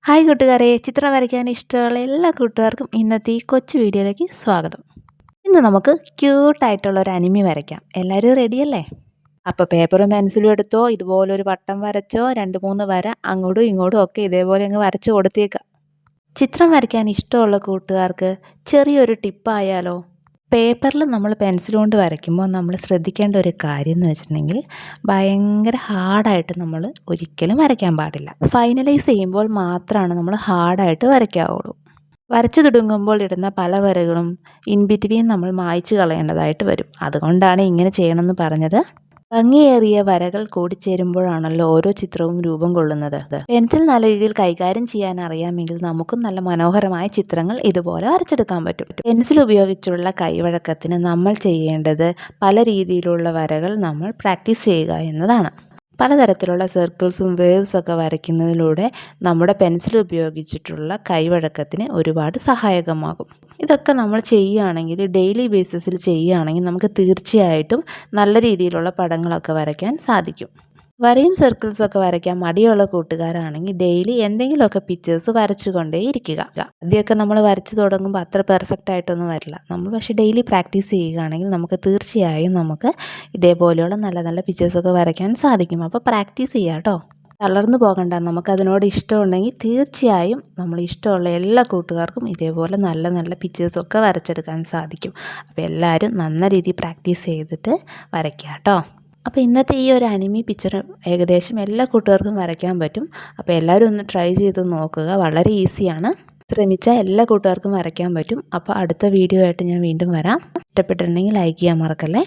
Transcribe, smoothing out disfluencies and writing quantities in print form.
Hi കൂട്ടുകാരെ, ചിത്രം വരയ്ക്കാൻ ഇഷ്ടമുള്ള എല്ലാ കൂട്ടുകാർക്കും ഇന്നത്തെ ഈ കൊച്ചു വീഡിയോയിലേക്ക് സ്വാഗതം. ഇന്ന് നമുക്ക് ക്യൂട്ടായിട്ടുള്ള ഒരു അനിമി വരയ്ക്കാം. എല്ലാവരും റെഡിയല്ലേ? അപ്പോൾ പേപ്പറും പെൻസിലും എടുത്തോ, ഇതുപോലൊരു വട്ടം വരച്ചോ, 2-3 വര അങ്ങോട്ടും ഇങ്ങോട്ടും ഒക്കെ ഇതേപോലെ അങ്ങ് വരച്ച് കൊടുത്തേക്കാം. ചിത്രം വരയ്ക്കാൻ ഇഷ്ടമുള്ള കൂട്ടുകാർക്ക് ചെറിയൊരു ടിപ്പായാലോ? പേപ്പറിൽ നമ്മൾ പെൻസിൽ കൊണ്ട് വരയ്ക്കുമ്പോൾ നമ്മൾ ശ്രദ്ധിക്കേണ്ട ഒരു കാര്യം എന്ന് വെച്ചിട്ടുണ്ടെങ്കിൽ ഭയങ്കര ഹാർഡായിട്ട് നമ്മൾ ഒരിക്കലും വരയ്ക്കാൻ പാടില്ല. ഫൈനലൈസ് ചെയ്യുമ്പോൾ മാത്രമാണ് നമ്മൾ ഹാർഡായിട്ട് വരയ്ക്കാവുള്ളൂ. വരച്ചു തുടങ്ങുമ്പോൾ ഇടുന്ന പല വരകളും ഇൻ ബിറ്റ്വീൻ നമ്മൾ മായ്ച്ചു കളയേണ്ടതായിട്ട് വരും. അതുകൊണ്ടാണ് ഇങ്ങനെ ചെയ്യണമെന്ന് പറഞ്ഞത്. ഭംഗിയേറിയ വരകൾ കൂടിച്ചേരുമ്പോഴാണല്ലോ ഓരോ ചിത്രവും രൂപം കൊള്ളുന്നത്. പെൻസിൽ നല്ല രീതിയിൽ കൈകാര്യം ചെയ്യാൻ അറിയാമെങ്കിൽ നമുക്കും നല്ല മനോഹരമായ ചിത്രങ്ങൾ ഇതുപോലെ വരച്ചെടുക്കാൻ പറ്റും. പെൻസിൽ ഉപയോഗിച്ചുള്ള കൈവഴക്കത്തിന് നമ്മൾ ചെയ്യേണ്ടത് പല രീതിയിലുള്ള വരകൾ നമ്മൾ പ്രാക്ടീസ് ചെയ്യുക എന്നതാണ്. പലതരത്തിലുള്ള സർക്കിൾസും വേവ്സൊക്കെ വരയ്ക്കുന്നതിലൂടെ നമ്മുടെ പെൻസിൽ ഉപയോഗിച്ചിട്ടുള്ള കൈവഴക്കത്തിന് ഒരുപാട് സഹായകമാകും. ഇതൊക്കെ നമ്മൾ ചെയ്യുകയാണെങ്കിൽ, ഡെയിലി ബേസിസിൽ ചെയ്യുകയാണെങ്കിൽ നമുക്ക് തീർച്ചയായിട്ടും നല്ല രീതിയിലുള്ള പടങ്ങളൊക്കെ വരയ്ക്കാൻ സാധിക്കും. വരയും സർക്കിൾസൊക്കെ വരയ്ക്കാൻ മടിയുള്ള കൂട്ടുകാരാണെങ്കിൽ ഡെയിലി എന്തെങ്കിലുമൊക്കെ പിക്ചേഴ്സ് വരച്ചുകൊണ്ടേ ഇരിക്കുക. ആദ്യമൊക്കെ നമ്മൾ വരച്ച് തുടങ്ങുമ്പോൾ അത്ര പെർഫെക്റ്റ് ആയിട്ടൊന്നും വരില്ല. നമ്മൾ പക്ഷേ ഡെയിലി പ്രാക്ടീസ് ചെയ്യുകയാണെങ്കിൽ നമുക്ക് തീർച്ചയായും നമുക്ക് ഇതേപോലെയുള്ള നല്ല നല്ല പിക്ചേഴ്സൊക്കെ വരയ്ക്കാൻ സാധിക്കും. അപ്പോൾ പ്രാക്ടീസ് ചെയ്യുക കേട്ടോ. തളർന്നു പോകണ്ട. നമുക്കതിനോട് ഇഷ്ടമുണ്ടെങ്കിൽ തീർച്ചയായും നമ്മൾ ഇഷ്ടമുള്ള എല്ലാ കൂട്ടുകാർക്കും ഇതേപോലെ നല്ല നല്ല പിക്ചേഴ്സൊക്കെ വരച്ചെടുക്കാൻ സാധിക്കും. അപ്പോൾ എല്ലാവരും നല്ല രീതിയിൽ പ്രാക്ടീസ് ചെയ്തിട്ട് വരയ്ക്കുക കേട്ടോ. അപ്പോൾ ഇന്നത്തെ ഈ ഒരു അനിമി പിക്ചർ ഏകദേശം എല്ലാ കൂട്ടുകാർക്കും വരയ്ക്കാൻ പറ്റും. അപ്പോൾ എല്ലാവരും ഒന്ന് ട്രൈ ചെയ്ത് നോക്കുക. വളരെ ഈസിയാണ്. ശ്രമിച്ചാൽ എല്ലാ കൂട്ടുകാർക്കും വരയ്ക്കാൻ പറ്റും. അപ്പോൾ അടുത്ത വീഡിയോ ആയിട്ട് ഞാൻ വീണ്ടും വരാം. ഇഷ്ടപ്പെട്ടിട്ടുണ്ടെങ്കിൽ ലൈക്ക് ചെയ്യാൻ മറക്കല്ലേ.